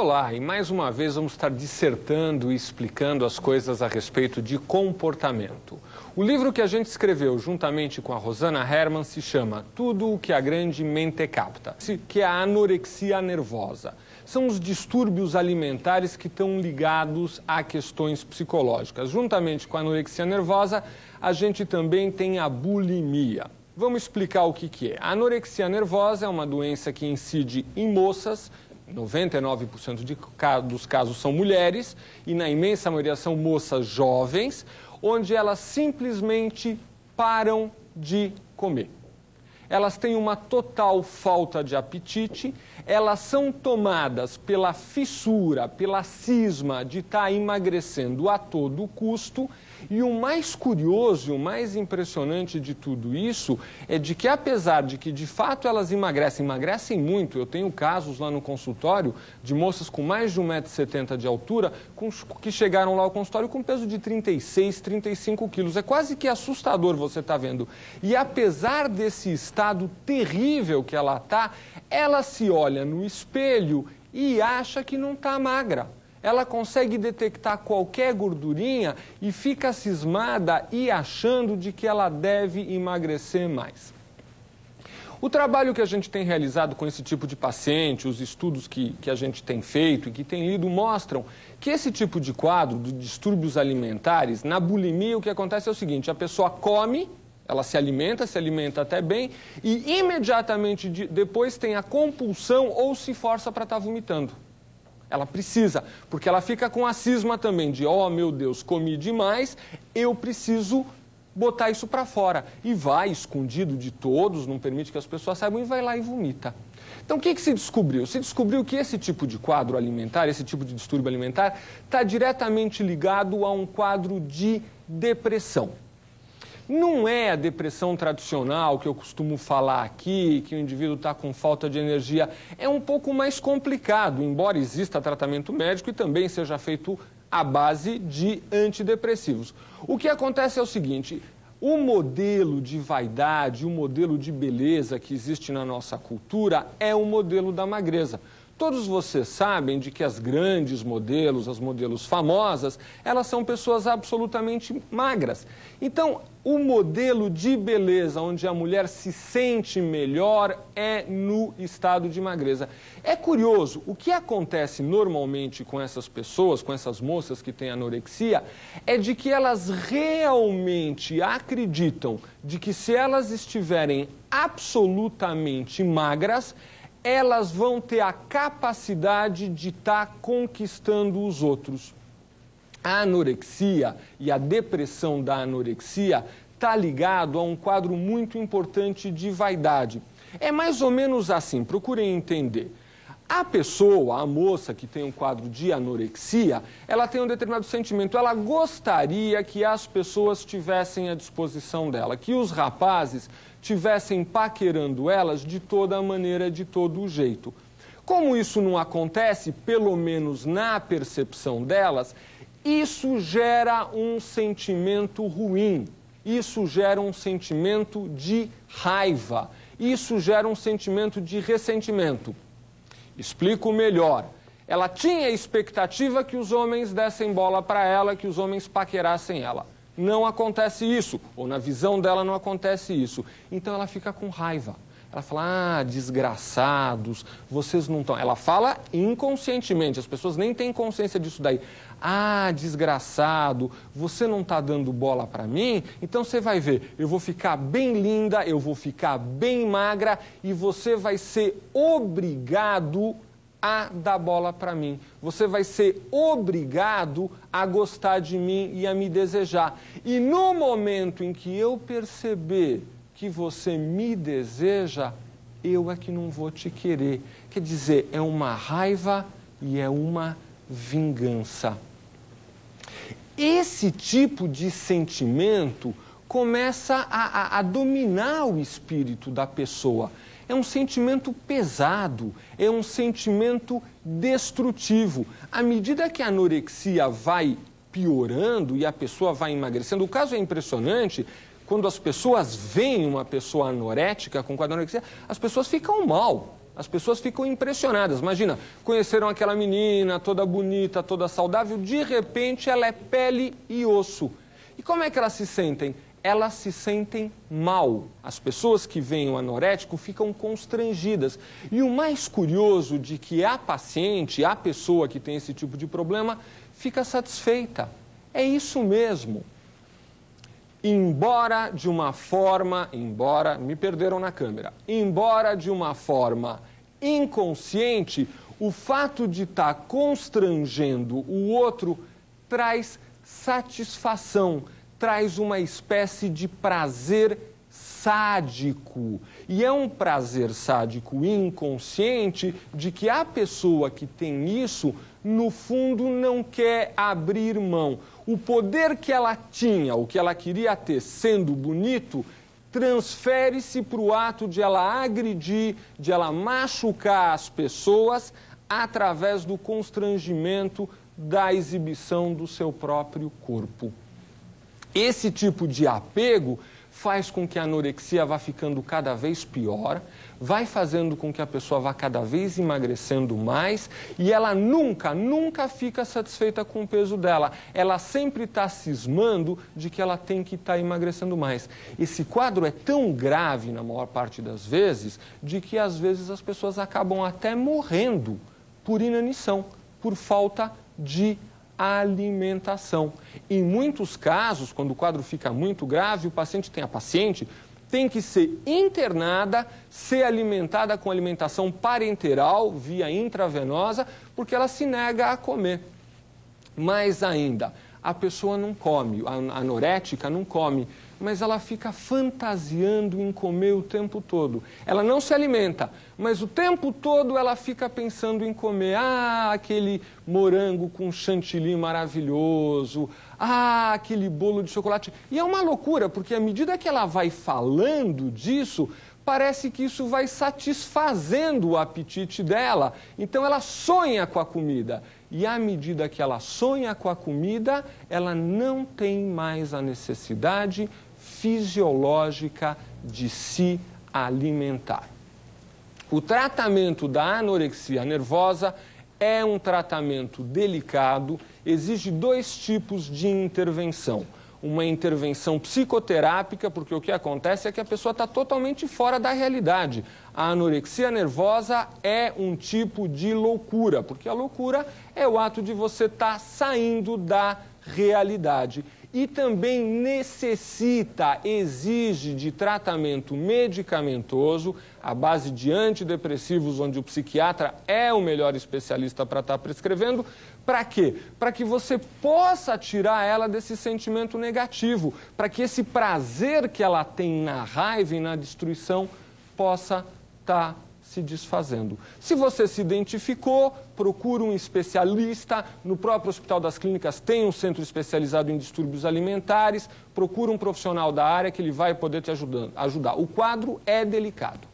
Olá, e mais uma vez vamos estar dissertando e explicando as coisas a respeito de comportamento. O livro que a gente escreveu juntamente com a Rosana Herman se chama Tudo o que a Grande Mente Capta, que é a anorexia nervosa. São os distúrbios alimentares que estão ligados a questões psicológicas. Juntamente com a anorexia nervosa, a gente também tem a bulimia. Vamos explicar o que é. A anorexia nervosa é uma doença que incide em moças, 99% dos casos são mulheres, e na imensa maioria são moças jovens, onde elas simplesmente param de comer. Elas têm uma total falta de apetite, elas são tomadas pela fissura, pela cisma de estar emagrecendo a todo custo. E o mais curioso e o mais impressionante de tudo isso é de que, apesar de que de fato elas emagrecem muito, eu tenho casos lá no consultório de moças com mais de 1,70 m de altura que chegaram lá ao consultório com peso de 36, 35 quilos. É quase que assustador você estar vendo. E apesar desse estado terrível que ela está, ela se olha no espelho e acha que não está magra. Ela consegue detectar qualquer gordurinha e fica cismada e achando de que ela deve emagrecer mais. O trabalho que a gente tem realizado com esse tipo de paciente, os estudos que a gente tem feito e que tem lido, mostram que esse tipo de quadro de distúrbios alimentares, na bulimia o que acontece é o seguinte: a pessoa come, ela se alimenta até bem e imediatamente depois tem a compulsão ou se força para estar vomitando. Ela precisa, porque ela fica com a cisma também de, oh meu Deus, comi demais, eu preciso botar isso para fora. E vai escondido de todos, não permite que as pessoas saibam, e vai lá e vomita. Então o que se descobriu? Se descobriu que esse tipo de quadro alimentar, esse tipo de distúrbio alimentar, está diretamente ligado a um quadro de depressão. Não é a depressão tradicional que eu costumo falar aqui, que o indivíduo está com falta de energia. É um pouco mais complicado, embora exista tratamento médico e também seja feito à base de antidepressivos. O que acontece é o seguinte: o modelo de vaidade, o modelo de beleza que existe na nossa cultura é o modelo da magreza. Todos vocês sabem de que as grandes modelos, as modelos famosas, elas são pessoas absolutamente magras. Então, o modelo de beleza onde a mulher se sente melhor é no estado de magreza. É curioso, o que acontece normalmente com essas pessoas, com essas moças que têm anorexia, é de que elas realmente acreditam de que se elas estiverem absolutamente magras, elas vão ter a capacidade de estar conquistando os outros. A anorexia e a depressão da anorexia está ligado a um quadro muito importante de vaidade. É mais ou menos assim, procurem entender. A pessoa, a moça que tem um quadro de anorexia, ela tem um determinado sentimento. Ela gostaria que as pessoas tivessem à disposição dela, que os rapazes tivessem paquerando elas de toda maneira, de todo jeito. Como isso não acontece, pelo menos na percepção delas, isso gera um sentimento ruim, isso gera um sentimento de raiva, isso gera um sentimento de ressentimento. Explico melhor. Ela tinha a expectativa que os homens dessem bola para ela, que os homens paquerassem ela. Não acontece isso, ou na visão dela não acontece isso. Então ela fica com raiva. Ela fala, ah, desgraçados, vocês não estão... Ela fala inconscientemente, as pessoas nem têm consciência disso daí. Ah, desgraçado, você não está dando bola para mim? Então você vai ver, eu vou ficar bem linda, eu vou ficar bem magra e você vai ser obrigado a dar bola para mim. Você vai ser obrigado a gostar de mim e a me desejar. E no momento em que eu perceber que você me deseja, eu é que não vou te querer. Quer dizer, é uma raiva e é uma vingança. Esse tipo de sentimento começa a dominar o espírito da pessoa. É um sentimento pesado, é um sentimento destrutivo. À medida que a anorexia vai piorando e a pessoa vai emagrecendo, o caso é impressionante. Quando as pessoas veem uma pessoa anorética com quadro de anorexia, as pessoas ficam mal. As pessoas ficam impressionadas. Imagina, conheceram aquela menina toda bonita, toda saudável, de repente ela é pele e osso. E como é que elas se sentem? Elas se sentem mal. As pessoas que veem o anorético ficam constrangidas. E o mais curioso de que a paciente, a pessoa que tem esse tipo de problema, fica satisfeita. É isso mesmo. Embora de uma forma inconsciente, o fato de estar constrangendo o outro traz satisfação, traz uma espécie de prazer sádico. E é um prazer sádico inconsciente de que a pessoa que tem isso, no fundo, não quer abrir mão. O poder que ela tinha, o que ela queria ter sendo bonito, transfere-se para o ato de ela agredir, de ela machucar as pessoas através do constrangimento da exibição do seu próprio corpo. Esse tipo de apego faz com que a anorexia vá ficando cada vez pior, vai fazendo com que a pessoa vá cada vez emagrecendo mais e ela nunca fica satisfeita com o peso dela. Ela sempre está cismando de que ela tem que estar emagrecendo mais. Esse quadro é tão grave, na maior parte das vezes, de que às vezes as pessoas acabam até morrendo por inanição, por falta de alimentação. Em muitos casos, quando o quadro fica muito grave, a paciente tem que ser internada, ser alimentada com alimentação parenteral, via intravenosa, porque ela se nega a comer. Mais ainda, a pessoa não come, a anorética não come, mas ela fica fantasiando em comer o tempo todo. Ela não se alimenta, mas o tempo todo ela fica pensando em comer. Ah, aquele morango com chantilly maravilhoso. Ah, aquele bolo de chocolate. E é uma loucura, porque à medida que ela vai falando disso, parece que isso vai satisfazendo o apetite dela. Então ela sonha com a comida. E à medida que ela sonha com a comida, ela não tem mais a necessidade fisiológica de se alimentar. O tratamento da anorexia nervosa é um tratamento delicado, exige 2 tipos de intervenção. Uma intervenção psicoterápica, porque o que acontece é que a pessoa está totalmente fora da realidade. A anorexia nervosa é um tipo de loucura, porque a loucura é o ato de você estar saindo da realidade. E também exige de tratamento medicamentoso, à base de antidepressivos, onde o psiquiatra é o melhor especialista para estar prescrevendo. Para quê? Para que você possa tirar ela desse sentimento negativo, para que esse prazer que ela tem na raiva e na destruição possa estar se desfazendo. Se você se identificou, procure um especialista. No próprio Hospital das Clínicas tem um centro especializado em distúrbios alimentares. Procure um profissional da área que ele vai poder te ajudar. O quadro é delicado.